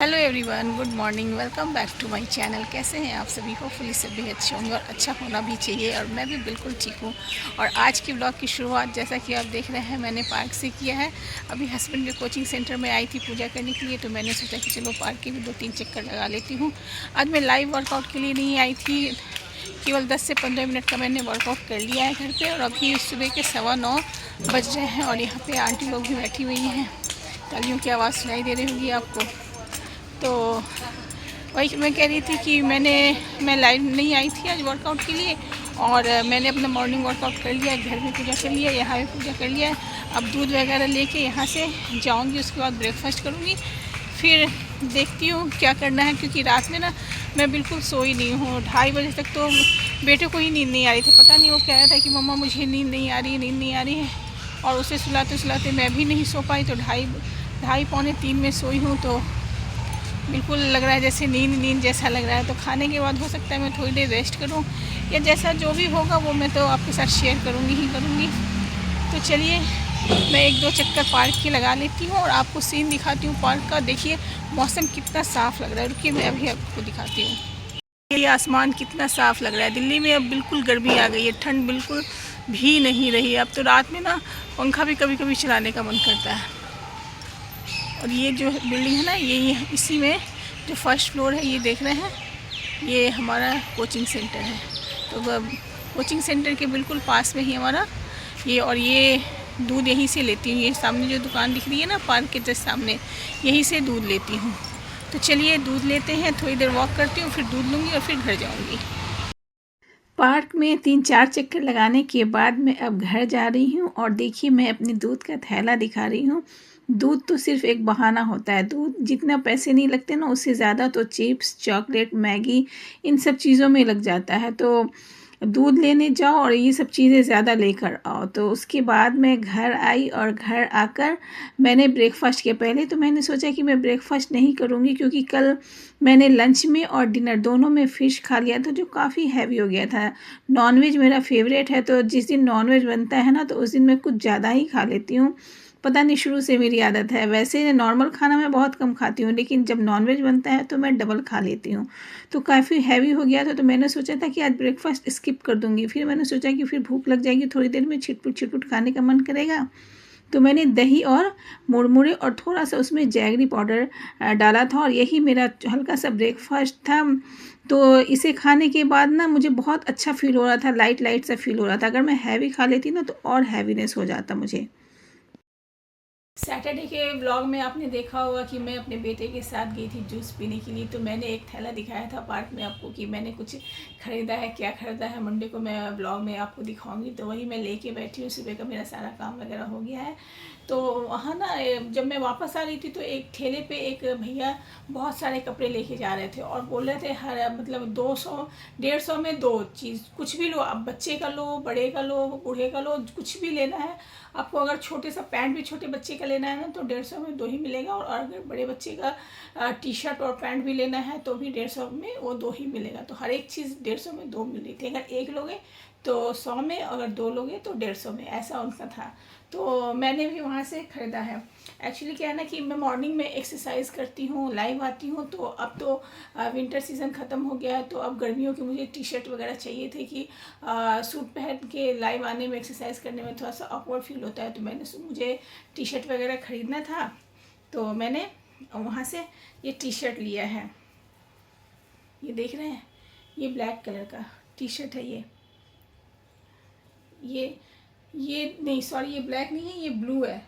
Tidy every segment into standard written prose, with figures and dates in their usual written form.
Hello everyone, good morning. Welcome back to my channel. कैसे हैं आप सभी? होपफुली सभी अच्छे होंगे और अच्छा होना भी चाहिए, और मैं भी बिल्कुल ठीक हूँ। और आज की ब्लॉग की शुरुआत जैसा कि आप देख रहे हैं मैंने पार्क से किया है। अभी हस्बैंड के कोचिंग सेंटर में आई थी पूजा करने के लिए, तो मैंने सोचा कि चलो पार्क के भी 2-3 चक्कर लगा लेती हूँ। आज मैं लाइव वर्कआउट के लिए नहीं आई थी, केवल 10 से 15 मिनट का मैंने वर्कआउट कर लिया है घर पे। और अभी सुबह के 9:15 बज रहे हैं और यहाँ पे आंटी लोग भी बैठी हुई हैं। तालियों की आवाज़ सुनाई दे रही होगी आपको। तो वही मैं कह रही थी कि मैं लाइव नहीं आई थी आज वर्कआउट के लिए, और मैंने अपना मॉर्निंग वर्कआउट कर लिया, घर में पूजा कर लिया, यहाँ भी पूजा कर लिया। अब दूध वगैरह लेके यहाँ से जाऊँगी, उसके बाद ब्रेकफास्ट करूँगी, फिर देखती हूँ क्या करना है। क्योंकि रात में ना मैं बिल्कुल सोई नहीं हूँ, 2:30 बजे तक तो बेटे को ही नींद नहीं आ रही थी। पता नहीं वो कह रहा था कि मम्मा मुझे नींद नहीं आ रही है, नींद नहीं आ रही है, और उसे सुलाते सुलाते मैं भी नहीं सो पाई। तो ढाई पौने 3 में सोई हूँ। तो बिल्कुल लग रहा है जैसे नींद जैसा लग रहा है। तो खाने के बाद हो सकता है मैं थोड़ी देर रेस्ट करूं, या जैसा जो भी होगा वो मैं तो आपके साथ शेयर करूंगी ही करूंगी। तो चलिए मैं 1-2 चक्कर पार्क की लगा लेती हूँ और आपको सीन दिखाती हूँ पार्क का। देखिए मौसम कितना साफ़ लग रहा है। रुकिए मैं अभी आपको दिखाती हूँ। ये आसमान कितना साफ़ लग रहा है। दिल्ली में अब बिल्कुल गर्मी आ गई है, ठंड बिल्कुल भी नहीं रही। अब तो रात में ना पंखा भी कभी कभी चलाने का मन करता है। और ये जो बिल्डिंग है ना, ये इसी में जो फर्स्ट फ्लोर है ये देख रहे हैं, ये हमारा कोचिंग सेंटर है। तो कोचिंग सेंटर के बिल्कुल पास में ही हमारा ये, और ये दूध यहीं से लेती हूँ। ये सामने जो दुकान दिख रही है ना पार्क के जस्ट सामने, यहीं से दूध लेती हूँ। तो चलिए दूध लेते हैं, थोड़ी देर वॉक करती हूँ, फिर दूध लूँगी और फिर घर जाऊँगी। पार्क में 3-4 चक्कर लगाने के बाद मैं अब घर जा रही हूँ। और देखिए मैं अपने दूध का थैला दिखा रही हूँ। दूध तो सिर्फ एक बहाना होता है। दूध जितना पैसे नहीं लगते ना, उससे ज़्यादा तो चिप्स, चॉकलेट, मैगी, इन सब चीज़ों में लग जाता है। तो दूध लेने जाओ और ये सब चीज़ें ज़्यादा लेकर आओ। तो उसके बाद मैं घर आई, और घर आकर मैंने ब्रेकफास्ट किया। पहले तो मैंने सोचा कि मैं ब्रेकफास्ट नहीं करूँगी, क्योंकि कल मैंने लंच में और डिनर दोनों में फ़िश खा लिया था, जो काफ़ी हैवी हो गया था। नॉनवेज मेरा फेवरेट है, तो जिस दिन नॉनवेज बनता है ना, तो उस दिन मैं कुछ ज़्यादा ही खा लेती हूँ। पता नहीं, शुरू से मेरी आदत है। वैसे नॉर्मल खाना मैं बहुत कम खाती हूँ, लेकिन जब नॉनवेज बनता है तो मैं डबल खा लेती हूँ। तो काफ़ी हैवी हो गया था, तो मैंने सोचा था कि आज ब्रेकफास्ट स्किप कर दूँगी। फिर मैंने सोचा कि फिर भूख लग जाएगी थोड़ी देर में, छिटपुट छिटपुट खाने का मन करेगा। तो मैंने दही और मुरमुरे और थोड़ा सा उसमें जैगरी पाउडर डाला था, और यही मेरा हल्का सा ब्रेकफास्ट था। तो इसे खाने के बाद ना मुझे बहुत अच्छा फ़ील हो रहा था, लाइट लाइट सा फ़ील हो रहा था। अगर मैं हैवी खा लेती ना तो और हैवीनेस हो जाता मुझे। सैटरडे के व्लॉग में आपने देखा होगा कि मैं अपने बेटे के साथ गई थी जूस पीने के लिए। तो मैंने एक थैला दिखाया था पार्क में आपको कि मैंने कुछ ख़रीदा है, क्या ख़रीदा है। मंडे को मैं व्लॉग में आपको दिखाऊंगी। तो वही मैं लेके बैठी हूँ, सुबह का मेरा सारा काम वगैरह हो गया है। तो वहाँ ना जब मैं वापस आ रही थी तो एक ठेले पे एक भैया बहुत सारे कपड़े लेके जा रहे थे, और बोल रहे थे हर मतलब 200-150 में 2 चीज़, कुछ भी लो, आप बच्चे का लो, बड़े का लो, बूढ़े का लो, कुछ भी लेना है आपको। अगर छोटे सा पैंट भी छोटे बच्चे का लेना है ना तो 150 में 2 ही मिलेगा, और अगर बड़े बच्चे का टी शर्ट और पैंट भी लेना है तो भी 150 में वो 2 ही मिलेगा। तो हर एक चीज़ 150 में 2 मिल रही थी। अगर एक लोगे तो 100 में, अगर 2 लोगे तो 150 में, ऐसा उनका था। तो मैंने भी वहाँ से ख़रीदा है। एक्चुअली क्या है ना कि मैं मॉर्निंग में एक्सरसाइज करती हूँ, लाइव आती हूँ। तो अब तो विंटर सीज़न ख़त्म हो गया है, तो अब गर्मियों की मुझे टी शर्ट वगैरह चाहिए थे कि सूट पहन के लाइव आने में, एक्सरसाइज करने में थोड़ा सा ऑकवर्ड फील होता है। तो मुझे टी शर्ट वगैरह ख़रीदना था, तो मैंने वहाँ से ये टी शर्ट लिया है। ये देख रहे हैं, ये ब्लैक कलर का टी शर्ट है। ये नहीं, सॉरी, ये ब्लैक नहीं है, ये ब्लू है।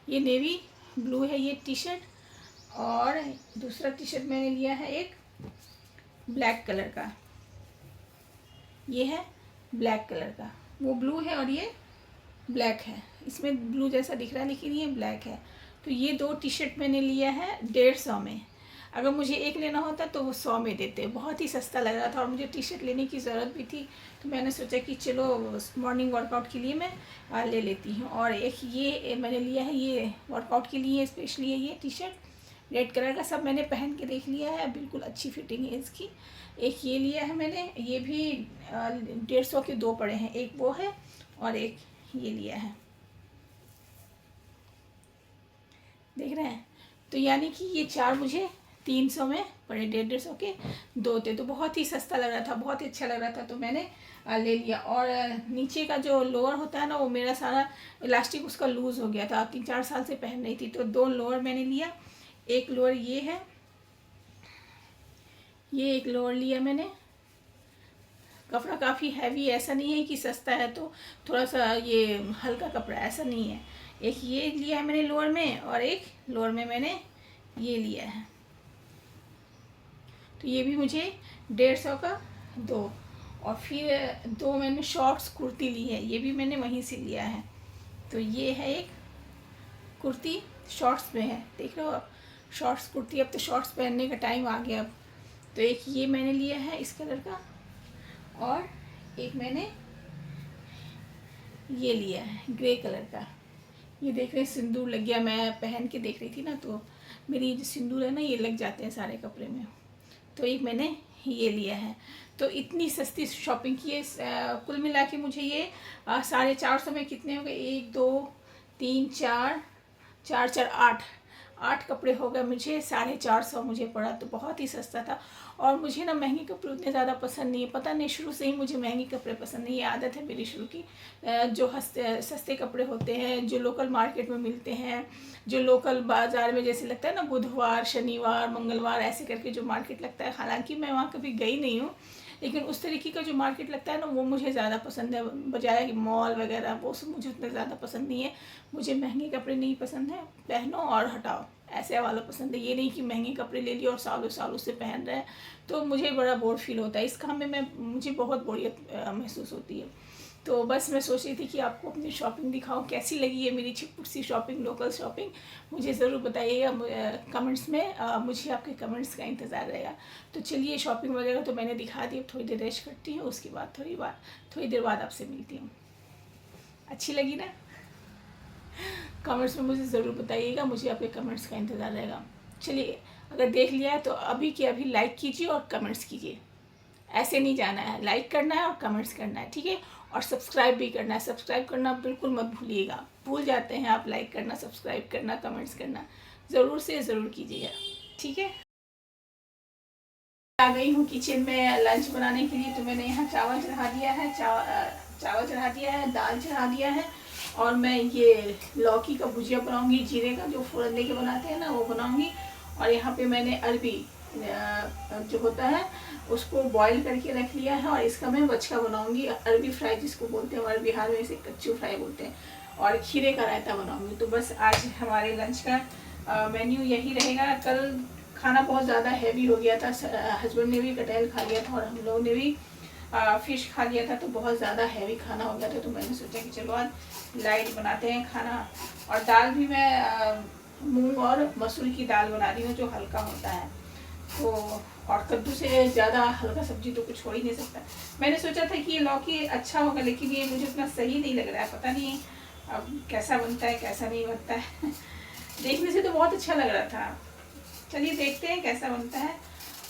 ये नेवी ब्लू है ये टी शर्ट। और दूसरा टी शर्ट मैंने लिया है एक ब्लैक कलर का। ये है ब्लैक कलर का, वो ब्लू है और ये ब्लैक है। इसमें ब्लू जैसा दिख रहा है लेकिन ये ब्लैक है। तो ये 2 टी शर्ट मैंने लिया है 150 में। अगर मुझे एक लेना होता तो वो 100 में देते। बहुत ही सस्ता लग रहा था, और मुझे टी शर्ट लेने की ज़रूरत भी थी। तो मैंने सोचा कि चलो मॉर्निंग वर्कआउट के लिए मैं ले लेती हूँ। और एक ये मैंने लिया है, ये वर्कआउट के लिए स्पेशली है ये टी शर्ट रेड कलर का। सब मैंने पहन के देख लिया है, बिल्कुल अच्छी फिटिंग है इसकी। एक ये लिया है मैंने, ये भी 150 के 2 पड़े हैं, एक वो है और एक ये लिया है। देख रहे हैं? तो यानी कि ये 4 मुझे 300 में पड़े, 150 के 2 थे। तो बहुत ही सस्ता लग रहा था, बहुत ही अच्छा लग रहा था, तो मैंने ले लिया। और नीचे का जो लोअर होता है ना, वो मेरा सारा इलास्टिक उसका लूज़ हो गया था, 3-4 साल से पहन रही थी। तो 2 लोअर मैंने लिया। एक लोअर ये है, ये एक लोअर लिया मैंने। कपड़ा काफ़ी हैवी, ऐसा नहीं है कि सस्ता है तो थोड़ा सा ये हल्का कपड़ा, ऐसा नहीं है। एक ये लिया है मैंने लोअर में, और एक लोअर में मैंने ये लिया है। तो ये भी मुझे 150 का 2। और फिर 2 मैंने शॉर्ट्स कुर्ती ली है, ये भी मैंने वहीं से लिया है। तो ये है एक कुर्ती, शॉर्ट्स में है, देख रहे हो आप, शॉर्ट्स कुर्ती। अब तो शॉर्ट्स पहनने का टाइम आ गया अब। तो एक ये मैंने लिया है इस कलर का, और एक मैंने ये लिया है ग्रे कलर का। ये देख रहे हैं सिंदूर लग गया, मैं पहन के देख रही थी ना, तो मेरी जो सिंदूर है ना, ये लग जाते हैं सारे कपड़े में। तो एक मैंने ये लिया है। तो इतनी सस्ती शॉपिंग की है। कुल मिला के मुझे ये 450 में कितने हो गए, 1 2 3 4 4 4 8 कपड़े हो गए मुझे। 450 मुझे पड़ा, तो बहुत ही सस्ता था। और मुझे ना महंगे कपड़े उतने ज़्यादा पसंद नहीं है, पता नहीं, शुरू से ही मुझे महंगे कपड़े पसंद नहीं है, आदत है मेरी शुरू की। जो सस्ते कपड़े होते हैं, जो लोकल मार्केट में मिलते हैं, जो लोकल बाज़ार में जैसे लगता है ना, बुधवार शनिवार मंगलवार ऐसे करके जो मार्केट लगता है, हालांकि मैं वहाँ कभी गई नहीं हूँ, लेकिन उस तरीके का जो मार्केट लगता है ना, वो मुझे ज़्यादा पसंद है, बजाय मॉल वगैरह, वो सब मुझे उतना ज़्यादा पसंद नहीं है। मुझे महंगे कपड़े नहीं पसंद है, पहनो और हटाओ ऐसे वाला पसंद है। ये नहीं कि महंगे कपड़े ले लिए और सालों सालों से पहन रहे हैं, तो मुझे बड़ा बोर फील होता है इस काम में। मुझे बहुत बोरियत महसूस होती है। तो बस मैं सोच रही थी कि आपको अपनी शॉपिंग दिखाऊं, कैसी लगी है मेरी छिटपुट सी शॉपिंग, लोकल शॉपिंग। मुझे ज़रूर बताइएगा कमेंट्स में, मुझे आपके कमेंट्स का इंतज़ार रहेगा। तो चलिए, शॉपिंग वगैरह तो मैंने दिखा दी, अब थोड़ी देर रेस्ट करती हूँ, उसके बाद थोड़ी देर बाद आपसे मिलती हूँ। अच्छी लगी ना? कमेंट्स में मुझे ज़रूर बताइएगा, मुझे आपके कमेंट्स का इंतज़ार रहेगा। चलिए, अगर देख लिया है तो अभी के अभी लाइक कीजिए और कमेंट्स कीजिए। ऐसे नहीं जाना है, लाइक करना है और कमेंट्स करना है, ठीक है? और सब्सक्राइब भी करना है, सब्सक्राइब करना बिल्कुल मत भूलिएगा। भूल जाते हैं आप लाइक करना, सब्सक्राइब करना, कमेंट्स करना, ज़रूर से ज़रूर कीजिएगा, ठीक है? आ गई हूँ किचन में लंच बनाने के लिए। तो मैंने यहाँ चावल चढ़ा दिया है, चावल चढ़ा दिया है, दाल चढ़ा दिया है, और मैं ये लौकी का भुजिया बनाऊंगी, जीरे का जो फोड़न दे के बनाते हैं ना, वो बनाऊंगी। और यहाँ पे मैंने अरबी जो होता है उसको बॉईल करके रख लिया है, और इसका मैं बचका बनाऊंगी, अरबी फ्राई जिसको बोलते हैं, हमारे बिहार में इसे कच्चू फ्राई बोलते हैं। और खीरे का रायता बनाऊंगी। तो बस आज हमारे लंच का मेन्यू यही रहेगा। कल खाना बहुत ज़्यादा हैवी हो गया था, हस्बैंड ने भी कटहल खा लिया था और हम लोगों ने भी फ़िश खा लिया था, तो बहुत ज़्यादा हैवी खाना हो गया था। तो मैंने सोचा कि चलो आज लाइट बनाते हैं खाना। और दाल भी मैं मूंग और मसूर की दाल बना रही हूँ, जो हल्का होता है। तो और कद्दू से ज़्यादा हल्का सब्जी तो कुछ हो ही नहीं सकता। मैंने सोचा था कि ये लौकी अच्छा होगा, लेकिन ये मुझे उतना सही नहीं लग रहा है, पता नहीं अब कैसा बनता है कैसा नहीं बनता है। देखने से तो बहुत अच्छा लग रहा था, चलिए देखते हैं कैसा बनता है।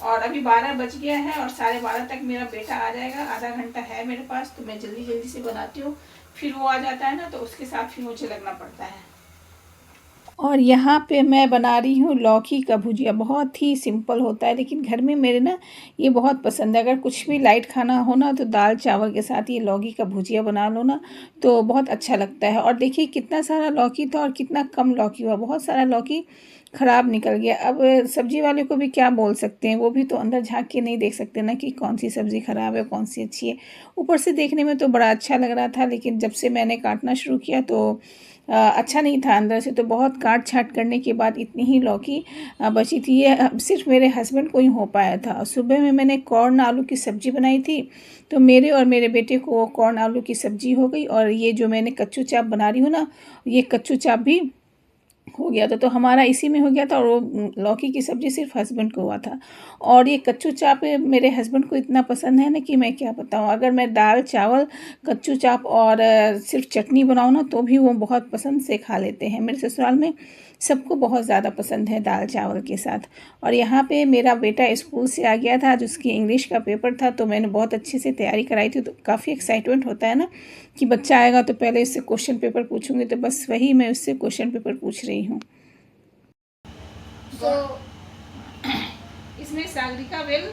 और अभी 12 बज गया है, और 12:30 तक मेरा बेटा आ जाएगा, आधा घंटा है मेरे पास। तो मैं जल्दी जल्दी से बनाती हूँ, फिर वो आ जाता है ना, तो उसके साथ फिर मुझे लगना पड़ता है। और यहाँ पे मैं बना रही हूँ लौकी का भुजिया। बहुत ही सिंपल होता है, लेकिन घर में मेरे ना ये बहुत पसंद है। अगर कुछ भी लाइट खाना हो ना, तो दाल चावल के साथ ये लौकी का भुजिया बना लो ना, तो बहुत अच्छा लगता है। और देखिए कितना सारा लौकी था और कितना कम लौकी हुआ, बहुत सारा लौकी ख़राब निकल गया। अब सब्जी वाले को भी क्या बोल सकते हैं, वो भी तो अंदर झाँक के नहीं देख सकते ना कि कौन सी सब्ज़ी ख़राब है कौन सी अच्छी है। ऊपर से देखने में तो बड़ा अच्छा लग रहा था, लेकिन जब से मैंने काटना शुरू किया तो अच्छा नहीं था अंदर से। तो बहुत काट छाट करने के बाद इतनी ही लौकी बची थी। ये सिर्फ मेरे हस्बैंड को ही हो पाया था। सुबह में मैंने कॉर्न आलू की सब्ज़ी बनाई थी, तो मेरे और मेरे बेटे को कॉर्न आलू की सब्ज़ी हो गई। और ये जो मैंने कच्चू चाप बना रही हूँ ना, ये कच्चू चाप भी हो गया था। तो हमारा इसी में हो गया था, और वो लौकी की सब्ज़ी सिर्फ हस्बैंड को हुआ था। और ये कच्चू चाप मेरे हस्बैंड को इतना पसंद है ना कि मैं क्या बताऊँ। अगर मैं दाल चावल कच्चू चाप और सिर्फ चटनी बनाऊँ ना, तो भी वो बहुत पसंद से खा लेते हैं। मेरे ससुराल में सबको बहुत ज़्यादा पसंद है दाल चावल के साथ। और यहाँ पे मेरा बेटा स्कूल से आ गया था, आज उसकी इंग्लिश का पेपर था, तो मैंने बहुत अच्छे से तैयारी कराई थी। तो काफ़ी एक्साइटमेंट होता है ना कि बच्चा आएगा तो पहले इससे क्वेश्चन पेपर पूछूंगी। तो बस वही मैं उससे क्वेश्चन पेपर पूछ रही हूँ। इसमें Sagarika will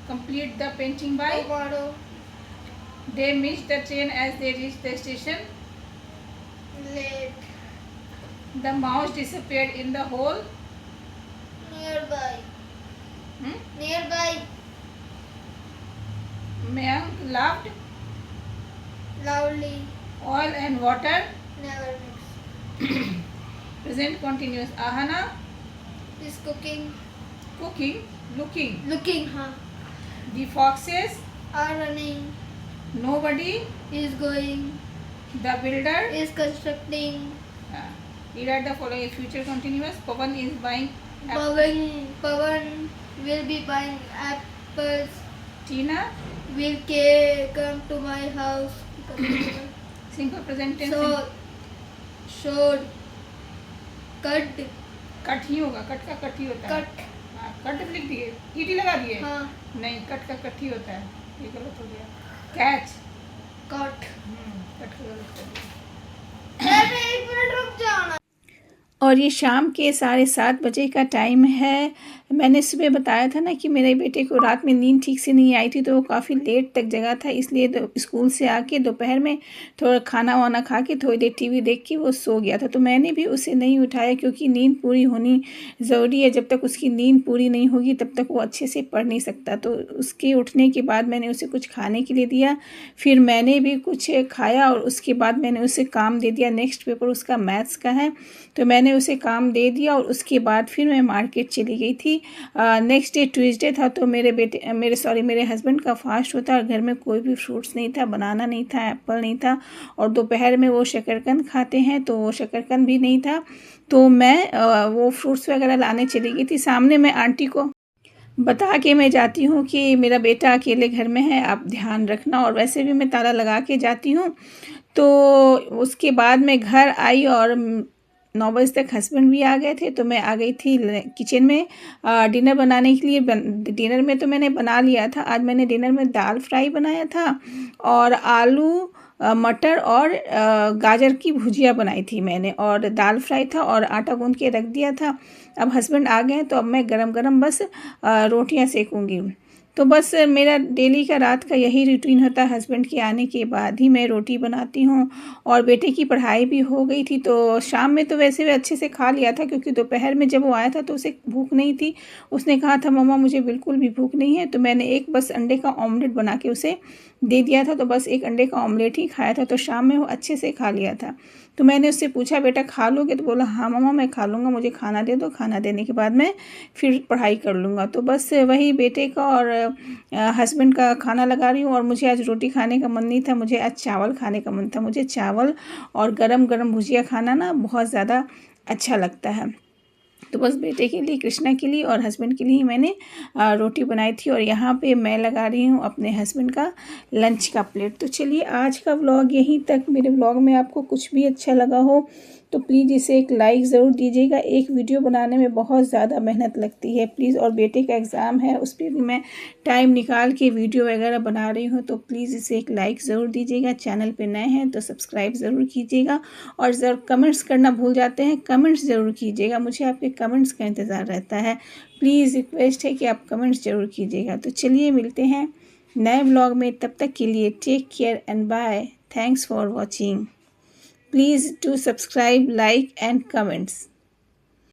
complete the painting by tomorrow. They missed the train as they reached the station. Late. The mouse disappeared in the hole. Nearby. Nearby. Mayank laughed. Loudly. Oil and water. Never mix. Present continuous. Ahana Is cooking. cooking, looking. Looking, huh? The foxes. Are running. Nobody. Is going. The builder. Is constructing. Rewrite the following future continuous. Pawan is buying. Pawan will be buying apples. Tina. Will come to my house. Simple present tense. So, showed. Cut. Cut ही होगा. Cut का cut ही होता है. Cut. Cut लिख दिए. ET लगा दिए. हाँ. नहीं, कट का कट ही होता है. ये गलत हो गया. कैच. Cut. कट का गलत कर दिया. एक मिनट रुक जाना. और ये शाम के 7:30 बजे का टाइम है. मैंने सुबह बताया था ना कि मेरे बेटे को रात में नींद ठीक से नहीं आई थी, तो वो काफ़ी लेट तक जगा था. इसलिए स्कूल से आके दोपहर में थोड़ा खाना वाना खा के थोड़ी देर टीवी देख के वो सो गया था. तो मैंने भी उसे नहीं उठाया, क्योंकि नींद पूरी होनी ज़रूरी है. जब तक उसकी नींद पूरी नहीं होगी तब तक वो अच्छे से पढ़ नहीं सकता. तो उसके उठने के बाद मैंने उसे कुछ खाने के लिए दिया. फिर मैंने भी कुछ खाया और उसके बाद मैंने उसे काम दे दिया. नेक्स्ट पेपर उसका मैथ्स का है, तो मैंने उसे काम दे दिया. और उसके बाद फिर मैं मार्केट चली गई थी. नेक्स्ट डे ट्यूसडे था, तो मेरे हस्बैंड का फास्ट होता है और घर में कोई भी फ्रूट्स नहीं था. बनाना नहीं था, एप्पल नहीं था, और दोपहर में वो शकरकंद खाते हैं, तो वो शकरकंद भी नहीं था. तो मैं वो फ्रूट्स वगैरह लाने चली गई थी. सामने मैं आंटी को बता के मैं जाती हूँ कि मेरा बेटा अकेले घर में है, आप ध्यान रखना. और वैसे भी मैं ताला लगा के जाती हूँ. तो उसके बाद मैं घर आई और 9 बजे तक हस्बैंड भी आ गए थे. तो मैं आ गई थी किचन में डिनर बनाने के लिए. डिनर में तो मैंने बना लिया था. आज मैंने डिनर में दाल फ्राई बनाया था और आलू मटर और गाजर की भुजिया बनाई थी मैंने, और दाल फ्राई था और आटा गूंद के रख दिया था. अब हस्बैंड आ गए तो अब मैं गरम गरम बस रोटियां सेकूंगी. तो बस मेरा डेली का रात का यही रूटीन होता है. हस्बैंड के आने के बाद ही मैं रोटी बनाती हूँ. और बेटे की पढ़ाई भी हो गई थी, तो शाम में तो वैसे भी अच्छे से खा लिया था, क्योंकि दोपहर में जब वो आया था तो उसे भूख नहीं थी. उसने कहा था मम्मा मुझे बिल्कुल भी भूख नहीं है. तो मैंने एक बस अंडे का ऑमलेट बना के उसे दे दिया था. तो बस एक अंडे का ऑमलेट ही खाया था. तो शाम में वो अच्छे से खा लिया था. तो मैंने उससे पूछा बेटा खा लोगे? तो बोला हाँ मम्मा मैं खा लूँगा, मुझे खाना दे दो, खाना देने के बाद मैं फिर पढ़ाई कर लूँगा. तो बस वही बेटे का और हस्बैंड का खाना लगा रही हूँ. और मुझे आज रोटी खाने का मन नहीं था, मुझे आज चावल खाने का मन था. मुझे चावल और गरम गरम भुजिया खाना ना बहुत ज़्यादा अच्छा लगता है. तो बस बेटे के लिए, कृष्णा के लिए और हस्बैंड के लिए मैंने रोटी बनाई थी. और यहाँ पे मैं लगा रही हूँ अपने हस्बैंड का लंच का प्लेट. तो चलिए आज का व्लॉग यहीं तक. मेरे व्लॉग में आपको कुछ भी अच्छा लगा हो तो प्लीज़ इसे एक लाइक ज़रूर दीजिएगा. एक वीडियो बनाने में बहुत ज़्यादा मेहनत लगती है प्लीज़. और बेटे का एग्ज़ाम है, उस पर भी मैं टाइम निकाल के वीडियो वगैरह बना रही हूँ. तो प्लीज़ इसे एक लाइक ज़रूर दीजिएगा. चैनल पे नए हैं तो सब्सक्राइब ज़रूर कीजिएगा. और ज़रूर कमेंट्स करना भूल जाते हैं, कमेंट्स ज़रूर कीजिएगा. मुझे आपके कमेंट्स का इंतज़ार रहता है. प्लीज़ रिक्वेस्ट है कि आप कमेंट्स ज़रूर कीजिएगा. तो चलिए मिलते हैं नए व्लॉग में. तब तक के लिए take care and bye. Thanks for watching. Please do subscribe, like and comments.